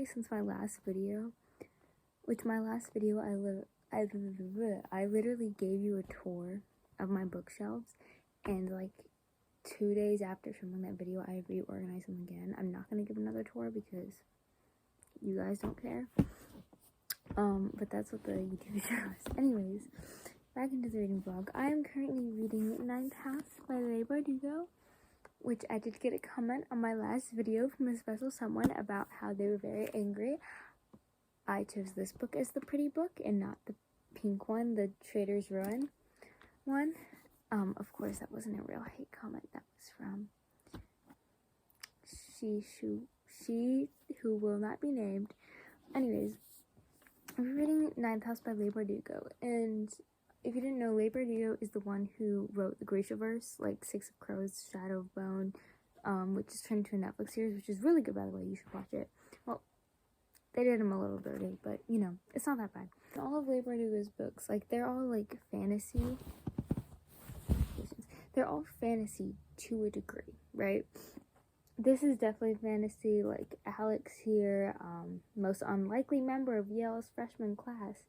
day since my last video, which my last video I literally gave you a tour of my bookshelves, and like 2 days after filming that video, I reorganized them again. I'm not gonna give another tour because you guys don't care. But that's what the YouTube show is. Anyways, back into the reading vlog. I am currently reading Ninth House by Leigh Bardugo, which I did get a comment on my last video from a special someone about how they were very angry. I chose this book as the pretty book and not the pink one, the Trader's Ruin one. Of course, that wasn't a real hate comment. That was from she who will not be named. Anyways, I'm reading Ninth House by Leigh Bardugo, and if you didn't know, Leigh Bardugo is the one who wrote the Grishaverse, like Six of Crows, Shadow of Bone, which is turned into a Netflix series, which is really good, by the way. You should watch it. Well, they did him a little dirty, but, you know, it's not that bad. All of Leigh Bardugo's books, like, they're all, like, fantasy. They're all fantasy to a degree, right? This is definitely fantasy, like, Alex here, most unlikely member of Yale's freshman class,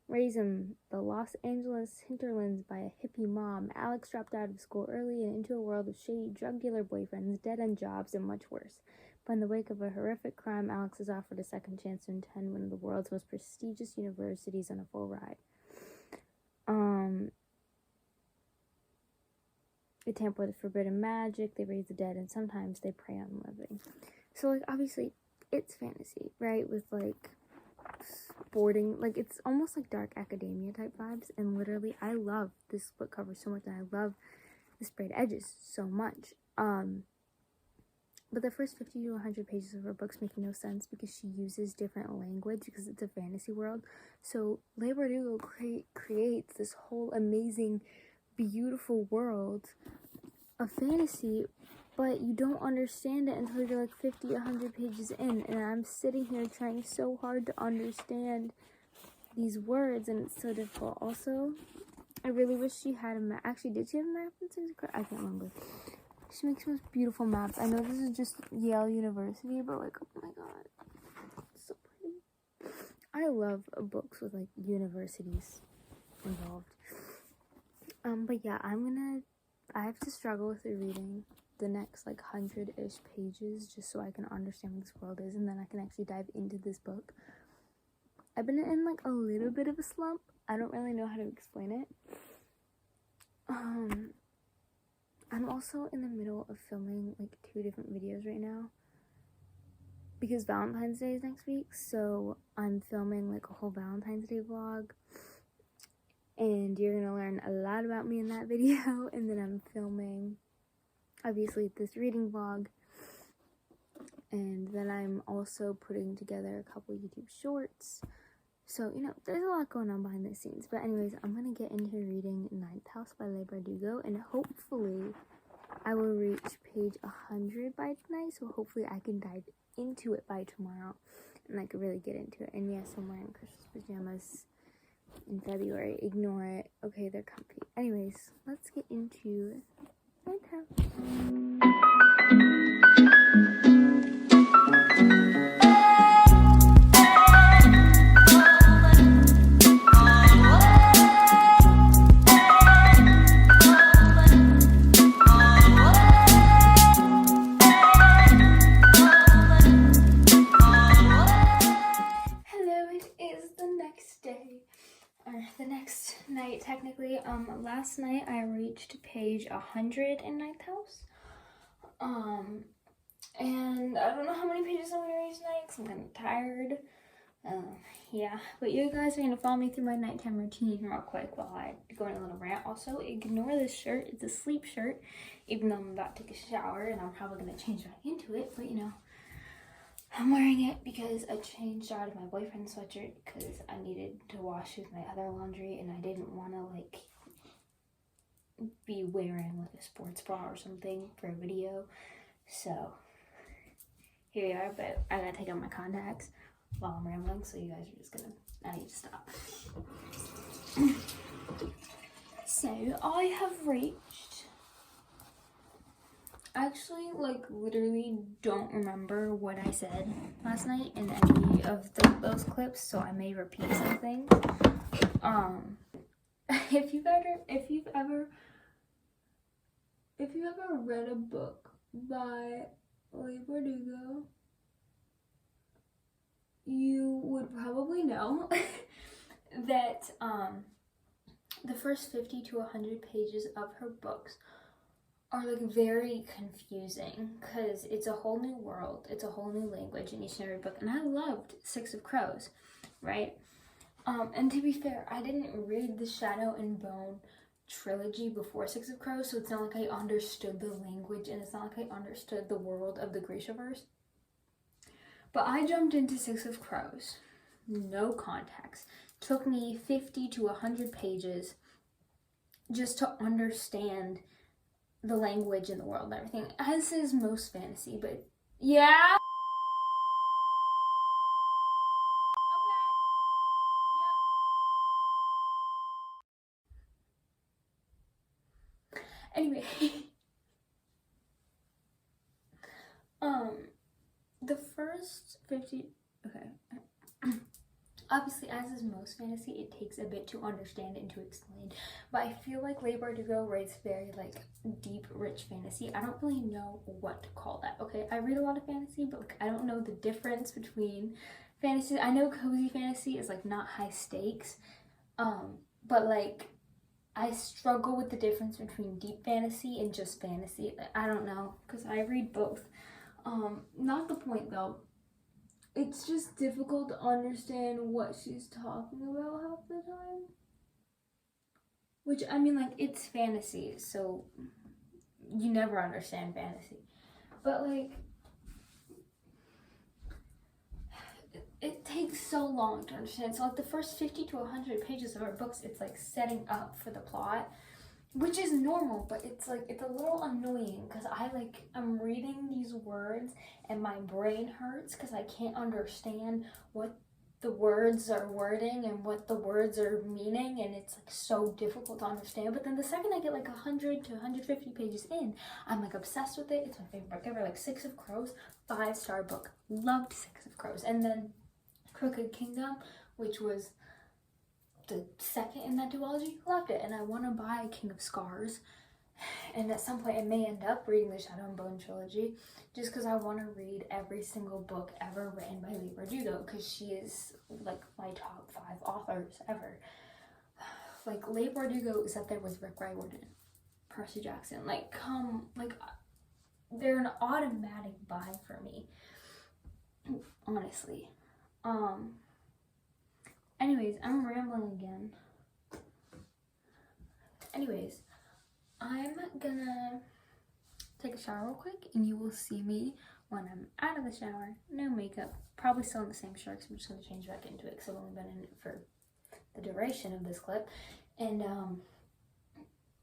raised in the Los Angeles hinterlands by a hippie mom. Alex dropped out of school early and into a world of shady drug dealer boyfriends, dead-end jobs, and much worse. But in the wake of a horrific crime, Alex is offered a second chance to attend one of the world's most prestigious universities on a full ride. They tamper with forbidden magic, they raise the dead, and sometimes they prey on the living. So, like, obviously, it's fantasy, right? With, like, sporting, like, it's almost like dark academia type vibes, and literally, I love this book cover so much, and I love the sprayed edges so much. But the first 50 to 100 pages of her books make no sense because she uses different language because it's a fantasy world. So, Leigh Bardugo creates this whole amazing, beautiful world of fantasy, but you don't understand it until you're like 50, 100 pages in, and I'm sitting here trying so hard to understand these words, and it's so difficult. Also, I really wish she had a map. Actually, did she have a map? I can't remember. She makes the most beautiful maps. I know this is just Yale University, but like, oh my god, it's so pretty. I love books with like universities involved. But yeah, I have to struggle with reading the next like 100-ish pages just so I can understand what this world is, and then I can actually dive into this book. I've been in like a little bit of a slump. I don't really know how to explain it. I'm also in the middle of filming like 2 different videos right now because Valentine's Day is next week, so I'm filming like a whole Valentine's Day vlog. And you're going to learn a lot about me in that video. And then I'm filming, obviously, this reading vlog. And then I'm also putting together a couple YouTube shorts. So, you know, there's a lot going on behind the scenes. But anyways, I'm going to get into reading Ninth House by Leigh Bardugo. And hopefully, I will reach page 100 by tonight. So hopefully, I can dive into it by tomorrow. And I can really get into it. And yes, I'm wearing Christmas pajamas in February. Ignore it. Okay, they're comfy. Anyways, let's get into Ninth House. Hello, it is the next day. Or the next night, technically. Last night I reached page 100 in Ninth House. And I don't know how many pages I'm gonna read tonight because I'm kind of tired. Yeah, but you guys are gonna follow me through my nighttime routine real quick while I go on a little rant. Also, ignore this shirt. It's a sleep shirt, even though I'm about to take a shower and I'm probably gonna change back into it, but you know. I'm wearing it because I changed out of my boyfriend's sweatshirt because I needed to wash with my other laundry and I didn't want to like be wearing like a sports bra or something for a video. So here we are, but I gotta take out my contacts while I'm rambling, so you guys are just gonna, I need to stop. So I have reached I actually, like, literally don't remember what I said last night in any of those clips, so I may repeat something. If you've ever read a book by Leigh Bardugo, you would probably know that the first 50 to 100 pages of her books are like very confusing because it's a whole new world, it's a whole new language in each and every book. And I loved Six of Crows, right? And to be fair, I didn't read the Shadow and Bone trilogy before Six of Crows, so it's not like I understood the language and it's not like I understood the world of the Grishaverse. But I jumped into Six of Crows, no context. Took me 50 to 100 pages just to understand the language and the world and everything, as is most fantasy, but yeah. Anyway, the first 50, okay. Obviously, as is most fantasy, it takes a bit to understand and to explain. But I feel like Leigh Bardugo writes very, like, deep, rich fantasy. I don't really know what to call that, okay? I read a lot of fantasy, but, like, I don't know the difference between fantasy. I know cozy fantasy is, like, not high stakes. But, like, I struggle with the difference between deep fantasy and just fantasy. I don't know, because I read both. Not the point, though. It's just difficult to understand what she's talking about half the time. Which, I mean, like, it's fantasy, so you never understand fantasy. But, like, it takes so long to understand. So, like, the first 50 to 100 pages of our books, it's, like, setting up for the plot. Which is normal, but it's like, it's a little annoying because I'm reading these words and my brain hurts because I can't understand what the words are wording and what the words are meaning, and it's like so difficult to understand. But then the second I get like 100 to 150 pages in, I'm like obsessed with it. It's my favorite book ever. Like Six of Crows, 5-star book. Loved Six of Crows. And then Crooked Kingdom, which was the second in that duology, loved it, and I want to buy King of Scars, and at some point I may end up reading the Shadow and Bone trilogy just because I want to read every single book ever written by Leigh Bardugo because she is like my top 5 authors ever. Like Leigh Bardugo is up there with Rick Riordan, Percy Jackson, they're an automatic buy for me, honestly. Anyways, I'm rambling again. Anyways, I'm gonna take a shower real quick and you will see me when I'm out of the shower. No makeup. Probably still in the same shirt because I'm just gonna change back into it because I've only been in it for the duration of this clip. And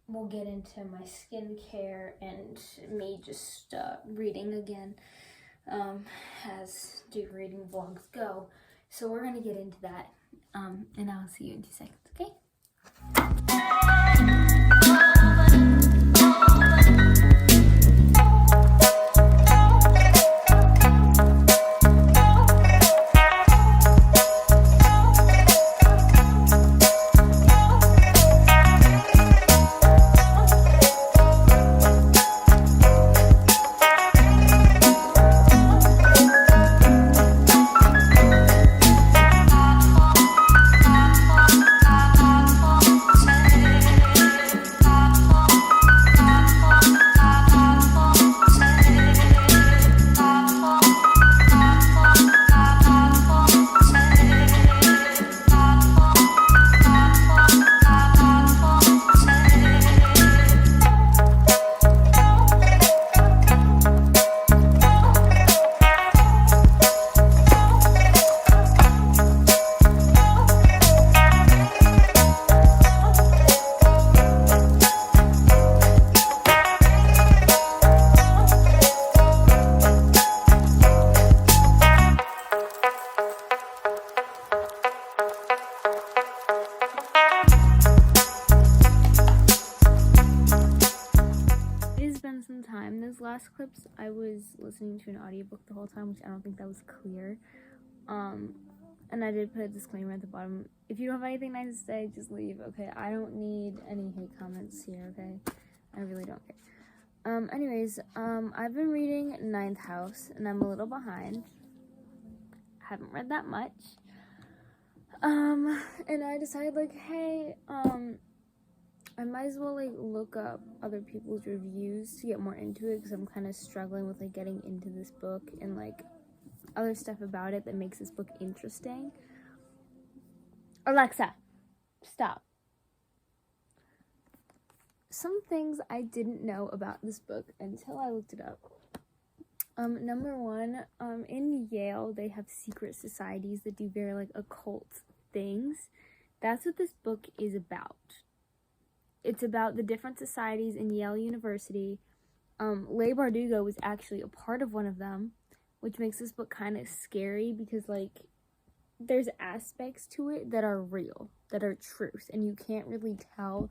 we'll get into my skincare and me just reading again, as do reading vlogs go. So we're gonna get into that. And I'll see you in 2 seconds, okay? snaps. I was listening to an audiobook the whole time, which I don't think that was clear. And I did put a disclaimer at the bottom. If you don't have anything nice to say, just leave, okay? I don't need any hate comments here, okay? I really don't care. Anyways, I've been reading Ninth House, and I'm a little behind. Haven't read that much. And I decided, like, hey, I might as well, like, look up other people's reviews to get more into it, because I'm kind of struggling with, like, getting into this book and, like, other stuff about it that makes this book interesting. Alexa, stop. Some things I didn't know about this book until I looked it up. Number one, in Yale, they have secret societies that do very, like, occult things. That's what this book is about. It's about the different societies in Yale University. Leigh Bardugo was actually a part of one of them, which makes this book kind of scary because, like, there's aspects to it that are real, that are truth, and you can't really tell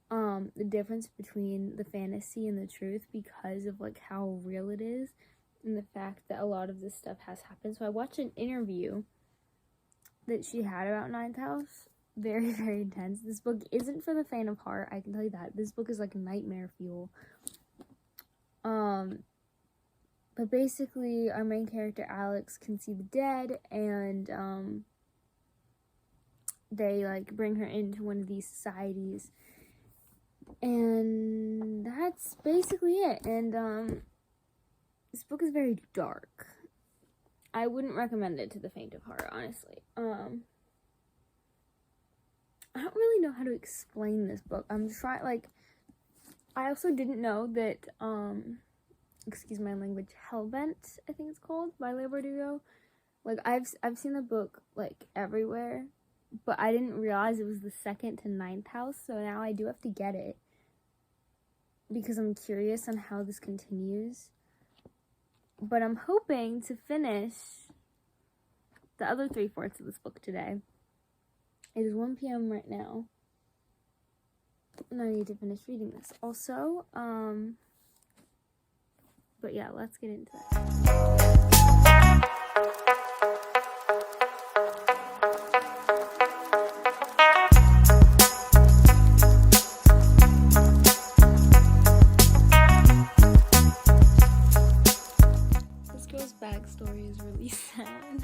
the difference between the fantasy and the truth because of, like, how real it is and the fact that a lot of this stuff has happened. So I watched an interview that she had about Ninth House. Very, very intense. This book isn't for the faint of heart, I can tell you that. This book is like nightmare fuel. But basically, our main character, Alex, can see the dead, and, they, like, bring her into one of these societies. And that's basically it. And, this book is very dark. I wouldn't recommend it to the faint of heart, honestly. I don't really know how to explain this book. I'm trying, like, I also didn't know that, excuse my language, Hellbent, I think it's called, by Leigh Bardugo. Like, I've seen the book, like, everywhere, but I didn't realize it was the second to Ninth House, so now I do have to get it, because I'm curious on how this continues. But I'm hoping to finish the other 3/4 of this book today. It is 1 p.m. right now, and I need to finish reading this. Also, but yeah, let's get into it. This girl's backstory is really sad.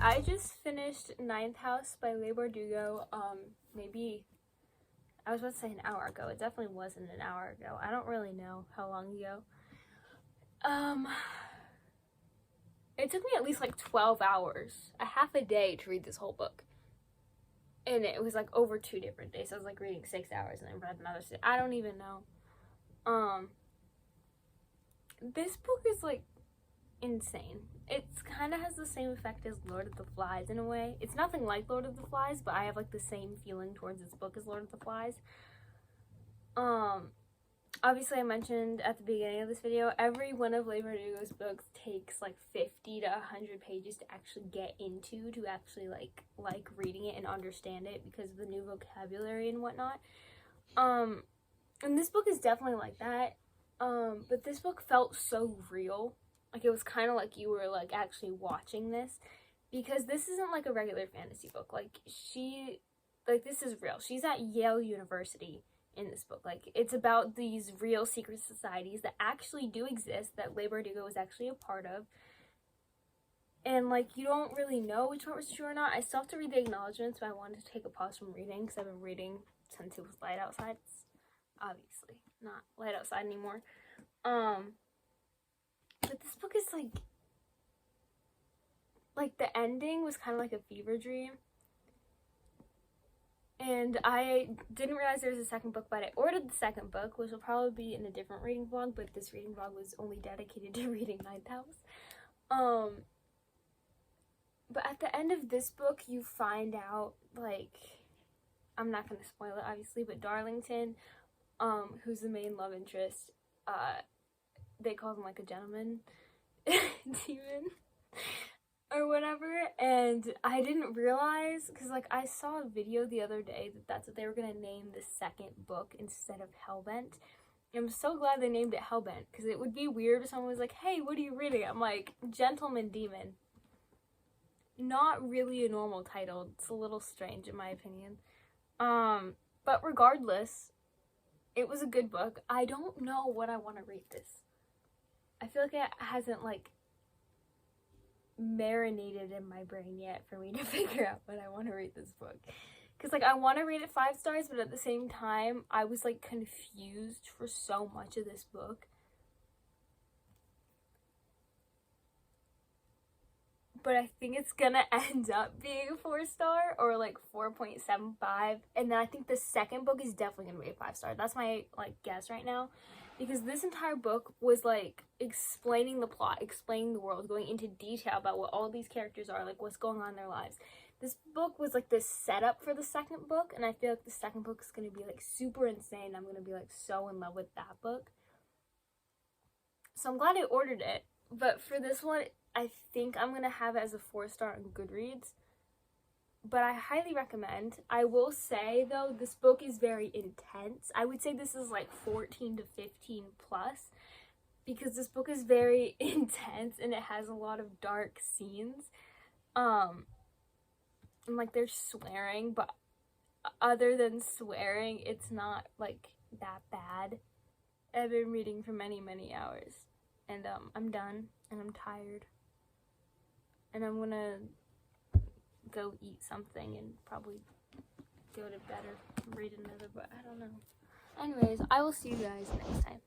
I just finished Ninth House by Leigh Bardugo, maybe, I was about to say an hour ago. It definitely wasn't an hour ago. I don't really know how long ago. It took me at least, like, 12 hours, a half a day to read this whole book. And it was, like, over 2 different days. So I was, like, reading 6 hours and then read another 6. I don't even know. This book is, like, insane. It kind of has the same effect as Lord of the Flies in a way. It's nothing like Lord of the Flies, but I have, like, the same feeling towards this book as Lord of the Flies. Obviously I mentioned at the beginning of this video, every one of Leigh Bardugo's books takes, like, 50 to 100 pages to actually get into, to actually, like reading it and understand it because of the new vocabulary and whatnot. And this book is definitely like that. But this book felt so real. Like, it was kind of like you were, like, actually watching this, because this isn't, like, a regular fantasy book. Like, this is real. She's at Yale University in this book. Like, it's about these real secret societies that actually do exist, that Leigh Bardugo was actually a part of. And, like, you don't really know which part was true or not. I still have to read the acknowledgements, but I wanted to take a pause from reading, because I've been reading since it was light outside. It's obviously not light outside anymore. But this book is, like, the ending was kind of like a fever dream. And I didn't realize there was a second book, but I ordered the second book, which will probably be in a different reading vlog, but this reading vlog was only dedicated to reading Ninth House. But at the end of this book, you find out, like, I'm not going to spoil it, obviously, but Darlington, who's the main love interest, they call him, like, a gentleman demon or whatever, and I didn't realize, because, like, I saw a video the other day that that's what they were going to name the second book instead of Hellbent. I'm so glad they named it Hellbent, because it would be weird if someone was like, hey, what are you reading? I'm like, Gentleman Demon. Not really a normal title. It's a little strange in my opinion. But regardless, it was a good book. I don't know what I want to rate this. I feel like it hasn't, like, marinated in my brain yet for me to figure out what I want to rate this book. Because, like, I want to rate it 5 stars, but at the same time, I was, like, confused for so much of this book. But I think it's gonna end up being a 4-star or, like, 4.75. And then I think the second book is definitely gonna be a 5-star. That's my, like, guess right now. Because this entire book was, like, explaining the plot, explaining the world, going into detail about what all these characters are, like, what's going on in their lives. This book was, like, this setup for the second book, and I feel like the second book is going to be, like, super insane. I'm going to be, like, so in love with that book. So I'm glad I ordered it. But for this one, I think I'm going to have it as a 4-star on Goodreads. But I highly recommend. I will say, though, this book is very intense. I would say this is, like, 14 to 15 plus. Because this book is very intense, and it has a lot of dark scenes. And, like, there's swearing, but other than swearing, it's not, like, that bad. I've been reading for many, many hours, and, I'm done, and I'm tired, and I'm gonna go eat something and probably go to bed or read another book. I don't know. Anyways, I will see you guys next time.